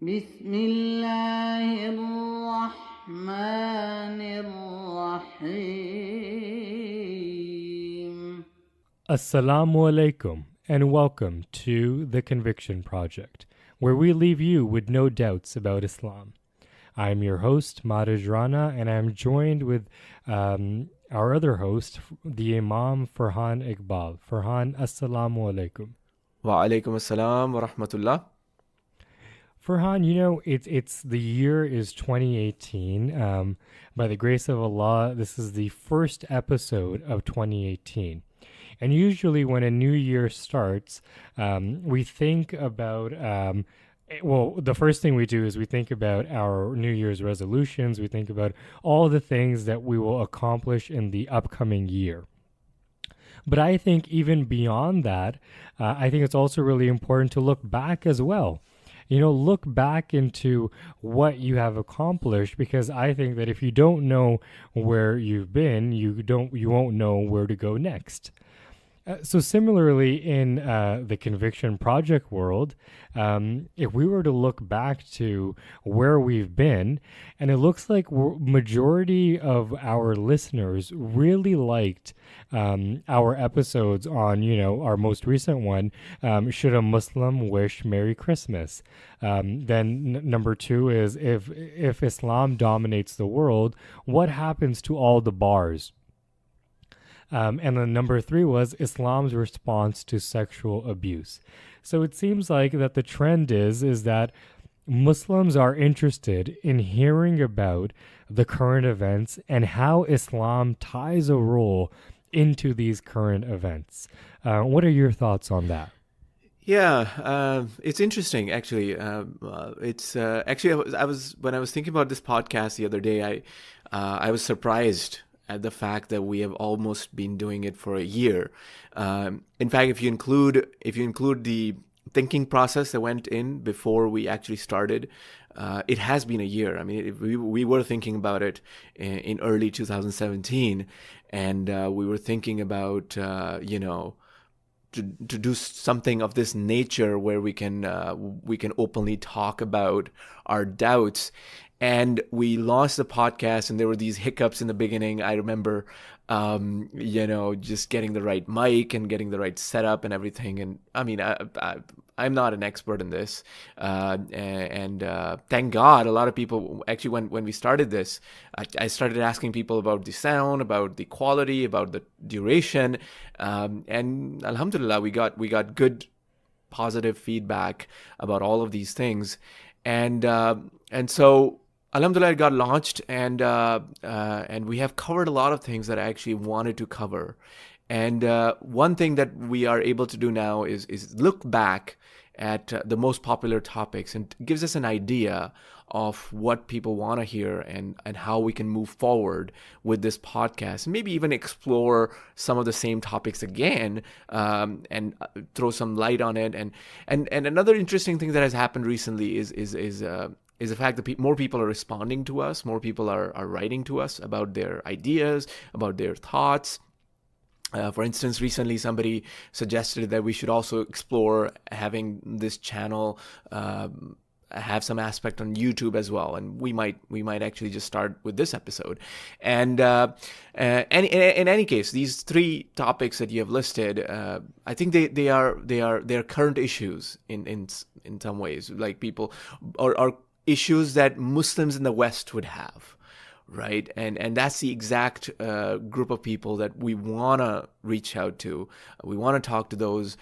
بسم الله الرحمن الرحيم. Assalamu alaikum and welcome to The Conviction Project, where we leave you with no doubts about Islam. I'm your host, Madhaj Rana, and I'm joined with our other host, the Imam Farhan Iqbal. Farhan, Assalamu alaikum. Wa alaikum assalam wa rahmatullah. Farhan, it's the year is 2018. By the grace of Allah, this is the first episode of 2018. And usually, when a new year starts, we think about, the first thing we do is we think about our New Year's resolutions. We think about all the things that we will accomplish in the upcoming year. But I think even beyond that, I think it's also really important to look back as well. Look back into what you have accomplished, because I think that if you don't know where you've been, you won't know where to go next. So similarly, in the Conviction Project world, if we were to look back to where we've been, and it looks like majority of our listeners really liked our episodes on, our most recent one, Should a Muslim Wish Merry Christmas? Then number two is if Islam dominates the world, what happens to all the bars? And then number three was Islam's response to sexual abuse. So it seems like that the trend is that Muslims are interested in hearing about the current events and how Islam ties a role into these current events. What are your thoughts on that? Yeah, it's interesting actually. It's actually I was when I was thinking about this podcast the other day, I was surprised at the fact that we have almost been doing it for a year. In fact, if you include the thinking process that went in before we actually started, it has been a year. I mean, we were thinking about it in early 2017, and we were thinking about to do something of this nature where we can openly talk about our doubts. And we launched the podcast, and there were these hiccups in the beginning. I remember, just getting the right mic and getting the right setup and everything. And I mean, I'm not an expert in this. And thank God, a lot of people actually, when we started this, I started asking people about the sound, about the quality, about the duration. And alhamdulillah, we got good, positive feedback about all of these things. And so, alhamdulillah, it got launched, and we have covered a lot of things that I actually wanted to cover. And one thing that we are able to do now is look back at the most popular topics, and gives us an idea of what people want to hear and how we can move forward with this podcast, and maybe even explore some of the same topics again, and throw some light on it. And another interesting thing that has happened recently is the fact that more people are responding to us, more people are writing to us about their ideas, about their thoughts. For instance, recently somebody suggested that we should also explore having this channel have some aspect on YouTube as well, and we might actually just start with this episode. And in any case, these three topics that you have listed, I think they are current issues in some ways, like people or issues that Muslims in the West would have. Right, and that's the exact group of people that we want to reach out to. We want to talk to those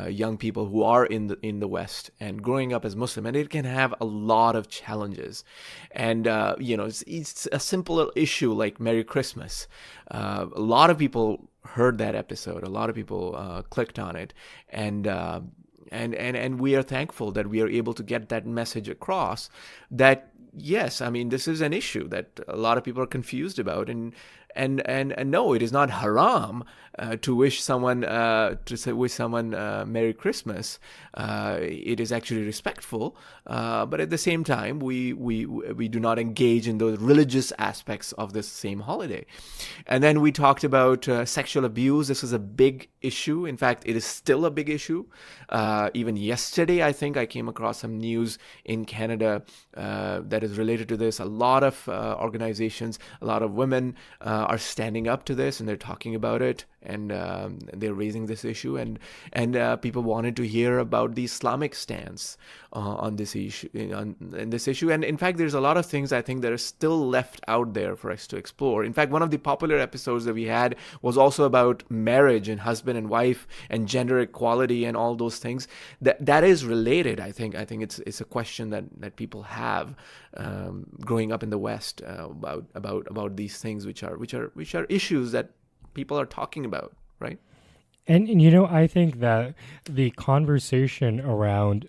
young people who are in the West and growing up as Muslim, and it can have a lot of challenges. And it's a simple issue like Merry Christmas. A lot of people heard that episode. A lot of people clicked on it, and we are thankful that we are able to get that message across, that yes, I mean, this is an issue that a lot of people are confused about, and and no, it is not haram to wish someone Merry Christmas. It is actually respectful, but at the same time, we do not engage in those religious aspects of this same holiday. And then we talked about sexual abuse. This is a big issue. In fact, it is still a big issue. Even yesterday, I think I came across some news in Canada that is related to this. A lot of organizations, a lot of women are standing up to this, and they're talking about it, and they're raising this issue, and people wanted to hear about the Islamic stance on this issue. And in fact, there's a lot of things I think that are still left out there for us to explore. In fact, one of the popular episodes that we had was also about marriage and husband and wife and gender equality and all those things. That is related. I think it's a question that people have growing up in the West about these things, which are issues that people are talking about, right? And I think that the conversation around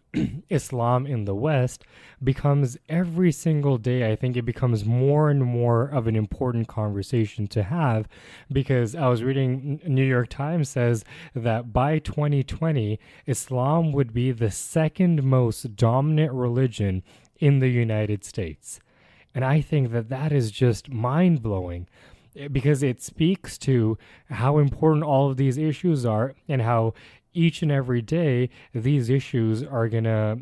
Islam in the West becomes every single day. I think it becomes more and more of an important conversation to have, because I was reading New York Times says that by 2020, Islam would be the second most dominant religion in the United States. And I think that is just mind-blowing, because it speaks to how important all of these issues are, and how each and every day these issues are going to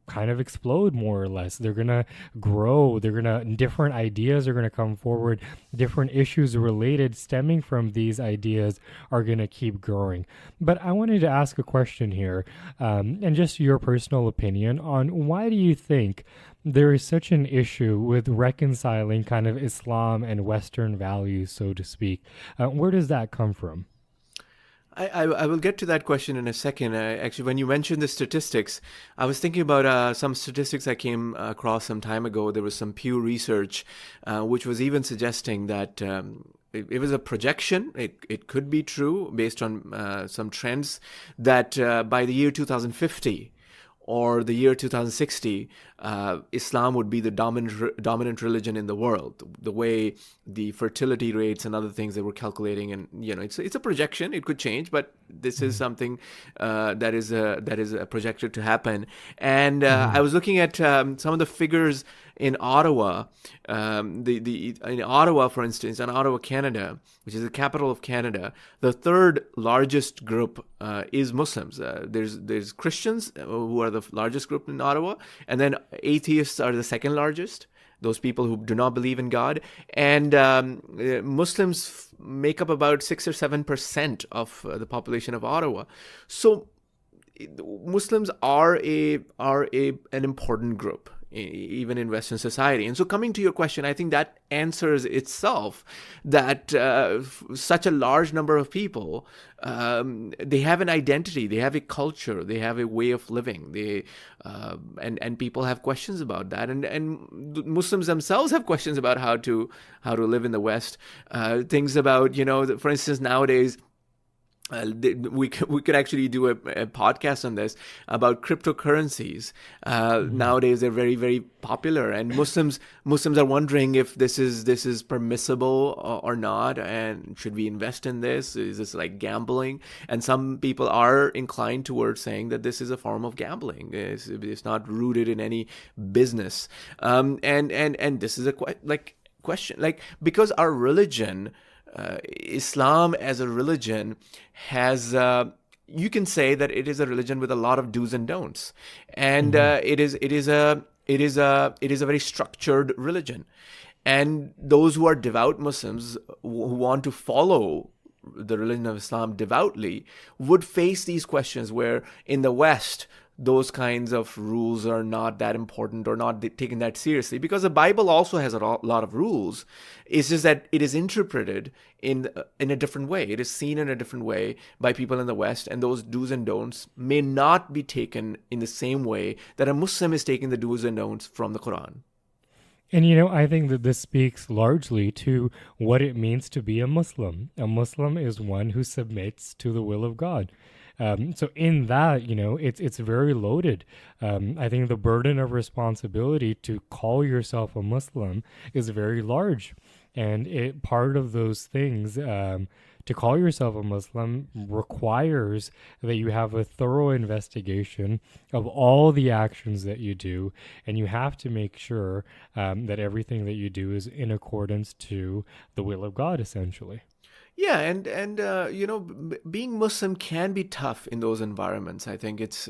kind of explode, more or less. They're going to grow. Different ideas are going to come forward. Different issues related stemming from these ideas are going to keep growing. But I wanted to ask a question here, and just your personal opinion on why do you think there is such an issue with reconciling kind of Islam and Western values, so to speak? Where does that come from? I will get to that question in a second. Actually, when you mentioned the statistics, I was thinking about some statistics I came across some time ago. There was some Pew Research, which was even suggesting that it was a projection. It could be true based on some trends that by the year 2050, or the year 2060, Islam would be the dominant religion in the world. The way the fertility rates and other things they were calculating, and it's a projection. It could change, but this is something that is projected to happen. And I was looking at some of the figures in Ottawa. In Ottawa, for instance, in Ottawa, Canada, which is the capital of Canada, the third largest group is Muslims. There's Christians who are the largest group in Ottawa, and then atheists are the second largest. Those people who do not believe in God, and Muslims make up about 6 or 7% of the population of Ottawa. So Muslims are an important group, even in Western society. And so coming to your question, I think that answers itself, that such a large number of people, they have an identity, they have a culture, they have a way of living. And people have questions about that, and Muslims themselves have questions about how to live in the West. Things about, for instance, nowadays, we could actually do a podcast on this about cryptocurrencies. Nowadays, they're very, very popular, and Muslims are wondering if this is permissible or not, and should we invest in this? Is this like gambling? And some people are inclined towards saying that this is a form of gambling. It's not rooted in any business. And this is a question, because our religion, Islam as a religion, has you can say that it is a religion with a lot of do's and don'ts, and it is a very structured religion. And those who are devout Muslims who want to follow the religion of Islam devoutly would face these questions, where in the West those kinds of rules are not that important or not taken that seriously, because the Bible also has a lot of rules. It's just that it is interpreted in a different way. It is seen in a different way by people in the West, and those do's and don'ts may not be taken in the same way that a Muslim is taking the do's and don'ts from the Quran. And I think that this speaks largely to what it means to be a Muslim. A Muslim is one who submits to the will of God. So in that, it's very loaded. I think the burden of responsibility to call yourself a Muslim is very large. And part of those things, to call yourself a Muslim requires that you have a thorough investigation of all the actions that you do, and you have to make sure that everything that you do is in accordance to the will of God, essentially. Yeah, and being Muslim can be tough in those environments. I think it's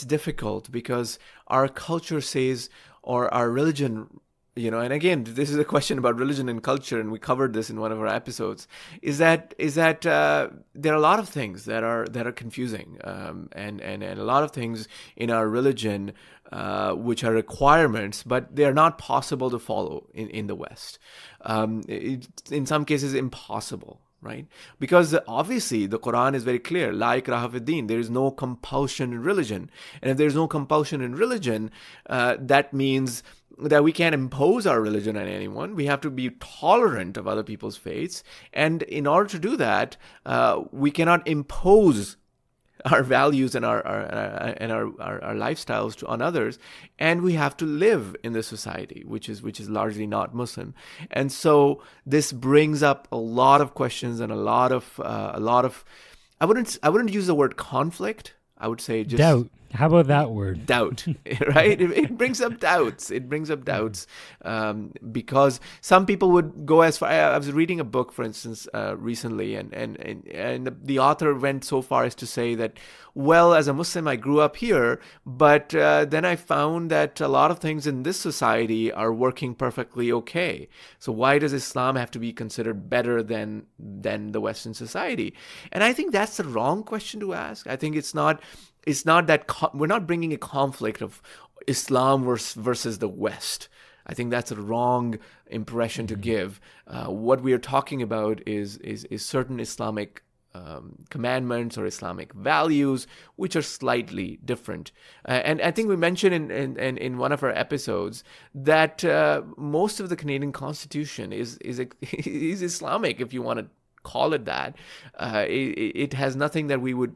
difficult because our culture says, or our religion, and again, this is a question about religion and culture, and we covered this in one of our episodes. Is that there are a lot of things that are confusing, and a lot of things in our religion which are requirements, but they are not possible to follow in the West. In some cases, impossible. Right? Because obviously the Quran is very clear, La ikraha fid din, there is no compulsion in religion. And if there's no compulsion in religion, that means that we can't impose our religion on anyone. We have to be tolerant of other people's faiths. And in order to do that, we cannot impose our values and our lifestyles on others, and we have to live in this society, which is largely not Muslim. And so this brings up a lot of questions and a lot of I wouldn't use the word conflict. I would say just doubt. How about that word? Doubt, right? It brings up doubts. Because some people would go as far. I was reading a book, for instance, recently, and the author went so far as to say that, well, as a Muslim, I grew up here, but then I found that a lot of things in this society are working perfectly okay. So why does Islam have to be considered better than the Western society? And I think that's the wrong question to ask. I think it's not that we're not bringing a conflict of Islam versus the West. I think that's a wrong impression to give. What we are talking about is certain Islamic commandments or Islamic values, which are slightly different. And I think we mentioned in one of our episodes that most of the Canadian Constitution is Islamic, if you want to call it that. It has nothing that we would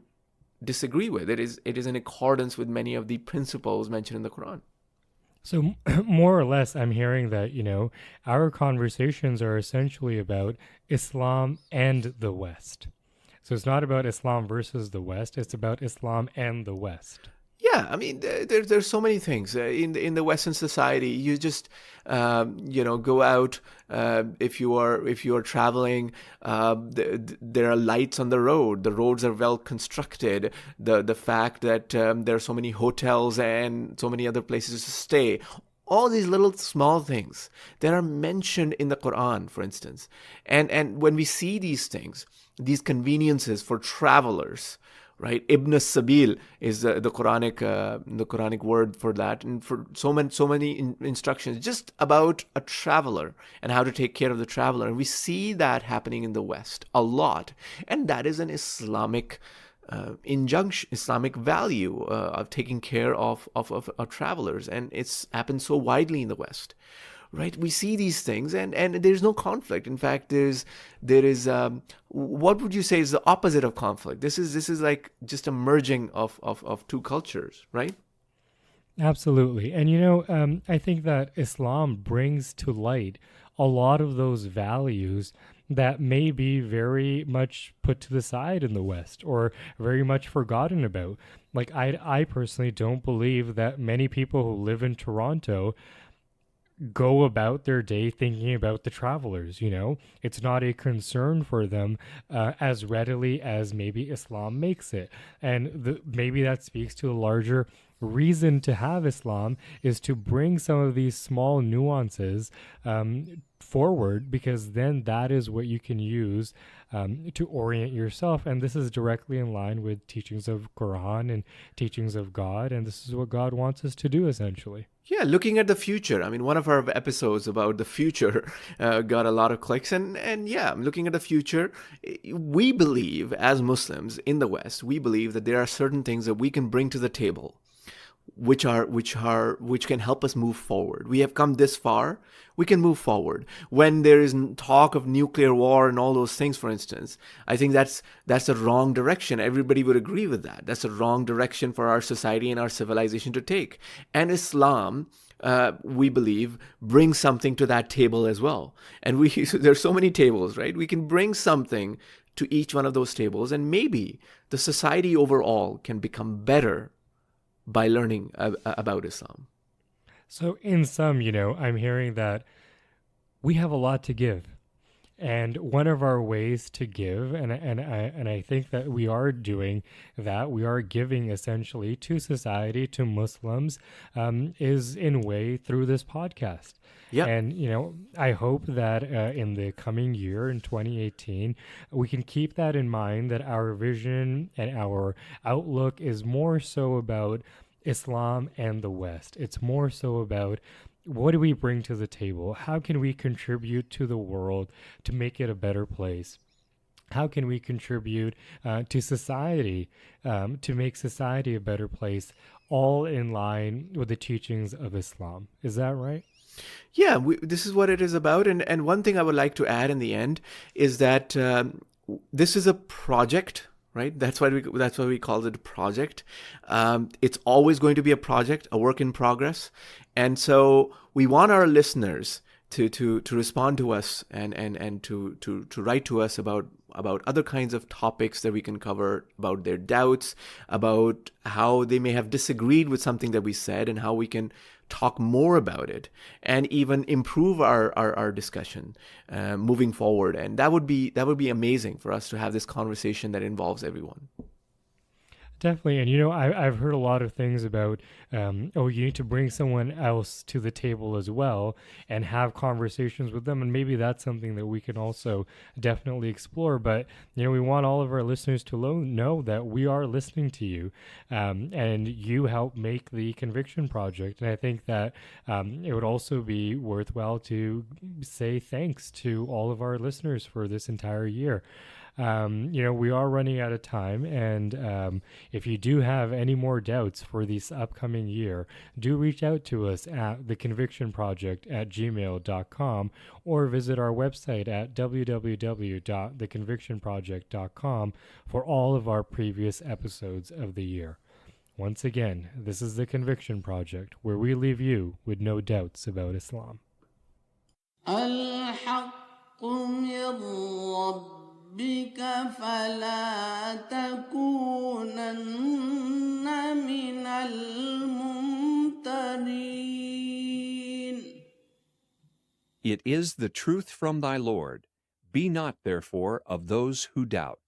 disagree with. It is in accordance with many of the principles mentioned in the Quran. So more or less, I'm hearing that, our conversations are essentially about Islam and the West. So it's not about Islam versus the West. It's about Islam and the West. Yeah, I mean, there's so many things in the Western society. You just go out if you are traveling. There are lights on the road. The roads are well constructed. The fact that there are so many hotels and so many other places to stay. All these little small things that are mentioned in the Quran, for instance, and when we see these things, these conveniences for travelers. Right, Ibn Sabil is the Quranic word for that, and for so many instructions just about a traveler and how to take care of the traveler, and we see that happening in the West a lot, and that is an Islamic injunction, Islamic value of taking care of travelers, and it's happened so widely in the West. Right, we see these things, and there's no conflict. In fact, there is what would you say is the opposite of conflict? This is like just a merging of two cultures, right? Absolutely, and I think that Islam brings to light a lot of those values that may be very much put to the side in the West or very much forgotten about. Like I personally don't believe that many people who live in Toronto go about their day thinking about the travelers. It's not a concern for them as readily as maybe Islam makes it. And maybe that speaks to a larger reason to have Islam is to bring some of these small nuances forward, because then that is what you can use to orient yourself. And this is directly in line with teachings of Quran and teachings of God. And this is what God wants us to do, essentially. Yeah, looking at the future. I mean, one of our episodes about the future got a lot of clicks. And yeah, looking at the future, we believe as Muslims in the West, we believe that there are certain things that we can bring to the table. which can help us move forward. We have come this far, we can move forward. When there is talk of nuclear war and all those things, for instance, I think that's a wrong direction. Everybody would agree with that. That's a wrong direction for our society and our civilization to take. And Islam, we believe, brings something to that table as well. And there's so many tables, right? We can bring something to each one of those tables, and maybe the society overall can become better by learning about Islam. So in sum, I'm hearing that we have a lot to give. And one of our ways to give, and I think that we are doing that, we are giving essentially to society, to Muslims, is in way through this podcast. Yeah. And, I hope that in the coming year, in 2018, we can keep that in mind, that our vision and our outlook is more so about Islam and the West. It's more so about, what do we bring to the table? How can we contribute to the world to make it a better place? How can we contribute to society to make society a better place, all in line with the teachings of Islam? Is that right? Yeah, this is what it is about. And one thing I would like to add in the end is that this is a project, right? That's why we call it a project. It's always going to be a project, a work in progress. And so we want our listeners to respond to us and to write to us about other kinds of topics that we can cover, about their doubts, about how they may have disagreed with something that we said, and how we can talk more about it and even improve our discussion moving forward. And that would be amazing for us to have this conversation that involves everyone. Definitely. And, I've heard a lot of things about, you need to bring someone else to the table as well and have conversations with them. And maybe that's something that we can also definitely explore. But, we want all of our listeners to know that we are listening to you, and you help make the Conviction Project. And I think that it would also be worthwhile to say thanks to all of our listeners for this entire year. We are running out of time, and if you do have any more doubts for this upcoming year, do reach out to us at theconvictionproject@gmail.com, or visit our website at www.theconvictionproject.com for all of our previous episodes of the year. Once again, this is The Conviction Project, where we leave you with no doubts about Islam. ربك فلا تكونن من الممترين. It is the truth from thy Lord. Be not therefore of those who doubt.